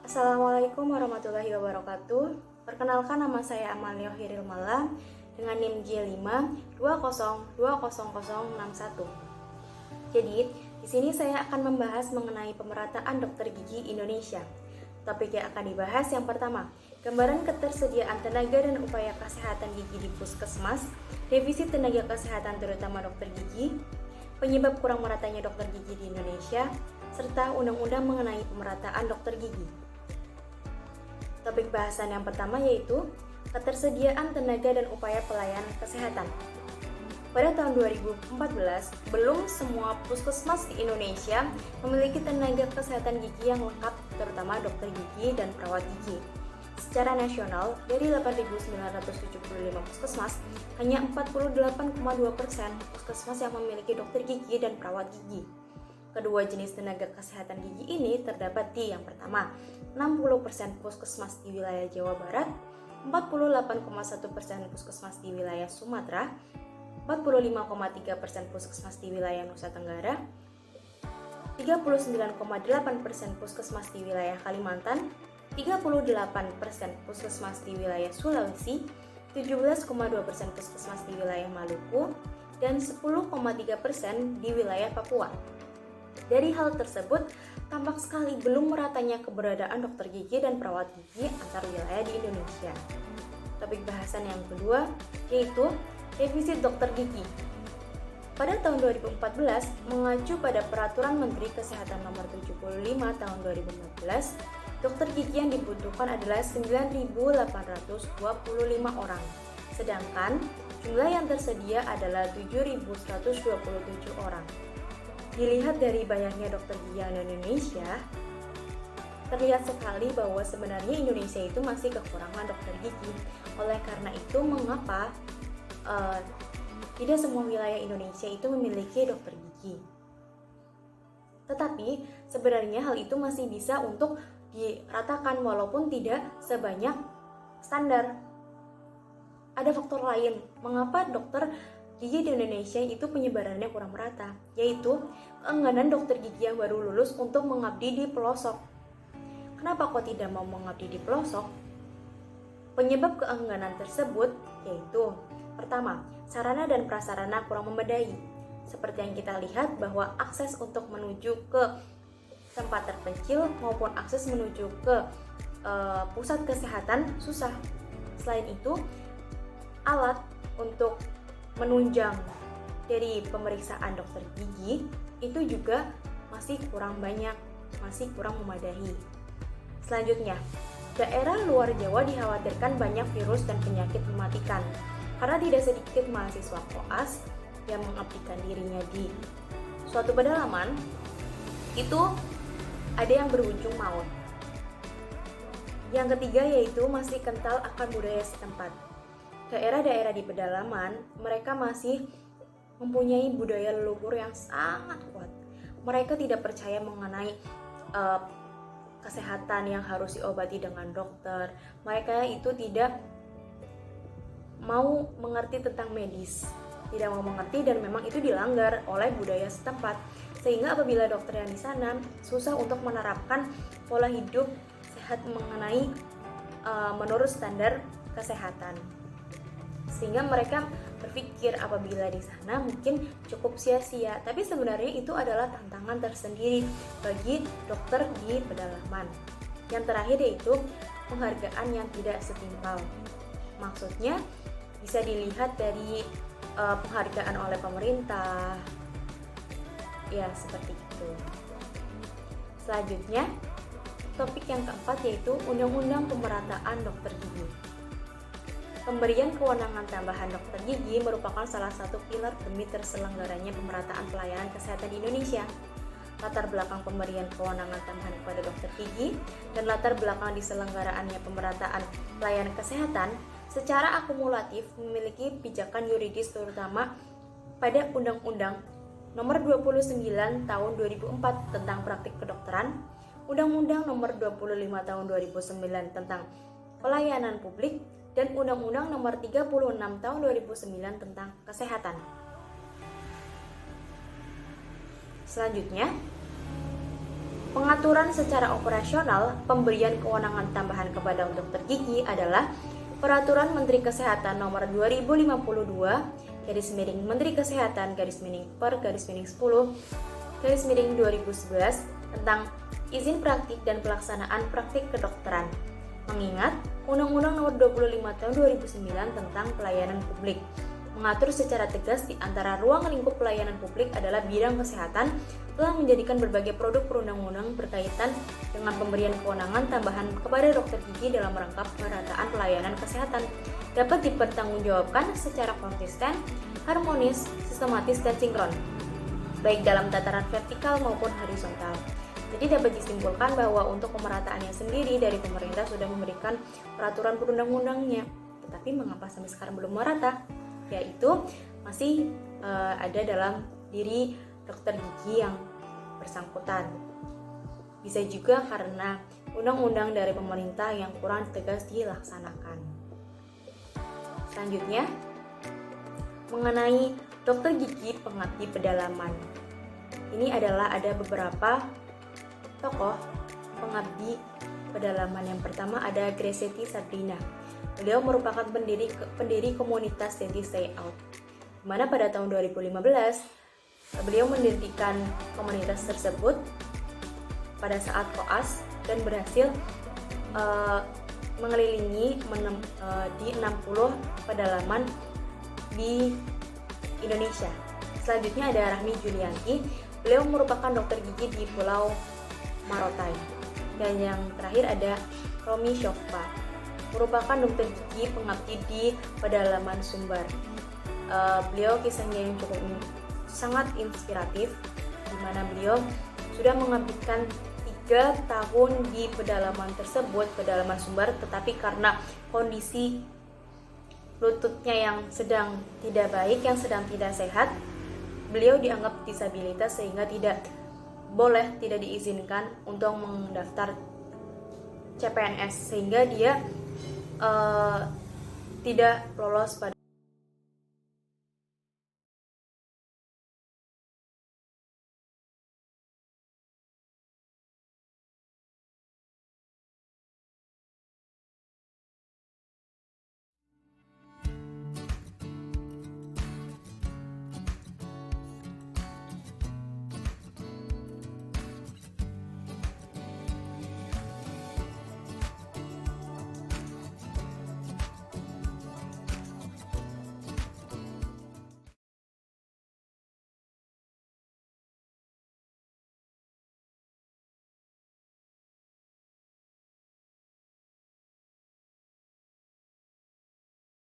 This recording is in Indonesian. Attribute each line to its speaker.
Speaker 1: Assalamualaikum warahmatullahi wabarakatuh. Perkenalkan, nama saya Amalio Hiril Mala dengan NIM J5202061. Jadi, di sini saya akan membahas mengenai pemerataan dokter gigi Indonesia. Topik yang akan dibahas yang pertama, gambaran ketersediaan tenaga dan upaya kesehatan gigi di puskesmas, defisit tenaga kesehatan terutama dokter gigi, penyebab kurang meratanya dokter gigi di Indonesia, serta undang-undang mengenai pemerataan dokter gigi. Topik bahasan yang pertama yaitu ketersediaan tenaga dan upaya pelayanan kesehatan. Pada tahun 2014, belum semua puskesmas di Indonesia memiliki tenaga kesehatan gigi yang lengkap, terutama dokter gigi dan perawat gigi. Secara nasional, dari 8.975 puskesmas, hanya 48,2% puskesmas yang memiliki dokter gigi dan perawat gigi. Kedua jenis tenaga kesehatan gigi ini terdapat di yang pertama, 60% puskesmas di wilayah Jawa Barat, 48,1% puskesmas di wilayah Sumatera, 45,3% puskesmas di wilayah Nusa Tenggara, 39,8% puskesmas di wilayah Kalimantan, 38% puskesmas di wilayah Sulawesi, 17,2% puskesmas di wilayah Maluku, dan 10,3% di wilayah Papua. Dari hal tersebut, tampak sekali belum meratanya keberadaan dokter gigi dan perawat gigi antar wilayah di Indonesia. Topik bahasan yang kedua yaitu defisit dokter gigi. Pada tahun 2014, mengacu pada Peraturan Menteri Kesehatan Nomor 75 Tahun 2014, dokter gigi yang dibutuhkan adalah 9.825 orang, sedangkan jumlah yang tersedia adalah 7.127 orang. Dilihat dari banyaknya dokter gigi yang ada di Indonesia, terlihat sekali bahwa sebenarnya Indonesia itu masih kekurangan dokter gigi. Oleh karena itu, mengapa tidak semua wilayah Indonesia itu memiliki dokter gigi? Tetapi sebenarnya hal itu masih bisa untuk diratakan walaupun tidak sebanyak standar. Ada faktor lain mengapa dokter gigi di Indonesia itu penyebarannya kurang merata, yaitu keengganan dokter gigi yang baru lulus untuk mengabdi di pelosok. Kenapa kok tidak mau mengabdi di pelosok? Penyebab keengganan tersebut yaitu pertama, sarana dan prasarana kurang memadai. Seperti yang kita lihat bahwa akses untuk menuju ke tempat terpencil maupun akses menuju ke pusat kesehatan susah. Selain itu, alat untuk menunjang dari pemeriksaan dokter gigi itu juga masih kurang banyak, masih kurang memadai. Selanjutnya, daerah luar Jawa dikhawatirkan banyak virus dan penyakit mematikan karena tidak sedikit mahasiswa koas yang mengabdikan dirinya di suatu pedalaman itu ada yang berujung maut. Yang ketiga yaitu masih kental akan budaya setempat. Daerah-daerah di pedalaman, mereka masih mempunyai budaya leluhur yang sangat kuat. Mereka tidak percaya mengenai kesehatan yang harus diobati dengan dokter. Mereka itu tidak mau mengerti tentang medis, tidak mau mengerti, dan memang itu dilanggar oleh budaya setempat. Sehingga apabila dokter yang di sana susah untuk menerapkan pola hidup sehat mengenai menurut standar kesehatan. Sehingga mereka berpikir apabila di sana mungkin cukup sia-sia, tapi sebenarnya itu adalah tantangan tersendiri bagi dokter di pedalaman. Yang terakhir yaitu penghargaan yang tidak setimpal. Maksudnya bisa dilihat dari penghargaan oleh pemerintah, ya seperti itu. Selanjutnya, topik yang keempat yaitu Undang-Undang Pemerataan Dokter Gigi. Pemberian kewenangan tambahan dokter gigi merupakan salah satu pilar demi terselenggaranya pemerataan pelayanan kesehatan di Indonesia. Latar belakang pemberian kewenangan tambahan kepada dokter gigi dan latar belakang diselenggaraannya pemerataan pelayanan kesehatan secara akumulatif memiliki pijakan yuridis, terutama pada Undang-Undang Nomor 29 Tahun 2004 tentang Praktik Kedokteran, Undang-Undang Nomor 25 Tahun 2009 tentang Pelayanan Publik, dan Undang-Undang Nomor 36 Tahun 2009 tentang Kesehatan. Selanjutnya, Pengaturan secara operasional pemberian kewenangan tambahan kepada dokter gigi adalah Peraturan Menteri Kesehatan Nomor 2052 Menteri Kesehatan /10/2011 tentang izin praktik dan pelaksanaan praktik kedokteran. Mengingat Undang-Undang Nomor 25 Tahun 2009 tentang pelayanan publik mengatur secara tegas di antara ruang lingkup pelayanan publik adalah bidang kesehatan, telah menjadikan berbagai produk perundang-undang berkaitan dengan pemberian kewenangan tambahan kepada dokter gigi dalam rangka pemerataan pelayanan kesehatan dapat dipertanggungjawabkan secara konsisten, harmonis, sistematis, dan sinkron, baik dalam tataran vertikal maupun horizontal. Jadi dapat disimpulkan bahwa untuk pemerataannya sendiri dari pemerintah sudah memberikan peraturan perundang-undangnya, tetapi mengapa sampai sekarang belum merata? Yaitu masih ada dalam diri dokter gigi yang bersangkutan. Bisa juga karena undang-undang dari pemerintah yang kurang tegas dilaksanakan. Selanjutnya, mengenai dokter gigi pengabdi pedalaman. Ini adalah ada beberapa tokoh pengabdi pedalaman. Yang pertama ada Greseti Sabrina. Beliau merupakan pendiri komunitas Steady Stay Out, di mana pada tahun 2015 beliau mendirikan komunitas tersebut pada saat koas dan berhasil mengelilingi di 60 pedalaman di Indonesia. Selanjutnya ada Rahmi Julianti. Beliau merupakan dokter gigi di Pulau Marotai. Dan yang terakhir ada Romi Shofpa, merupakan dokter gigi pengabdi di pedalaman Sumbar. Beliau kisahnya yang cukup sangat inspiratif, di mana beliau sudah mengabdikan 3 tahun di pedalaman tersebut, pedalaman Sumbar, tetapi karena kondisi lututnya yang sedang tidak baik, yang sedang tidak sehat, beliau dianggap disabilitas sehingga tidak diizinkan untuk mendaftar CPNS, sehingga dia tidak lolos pada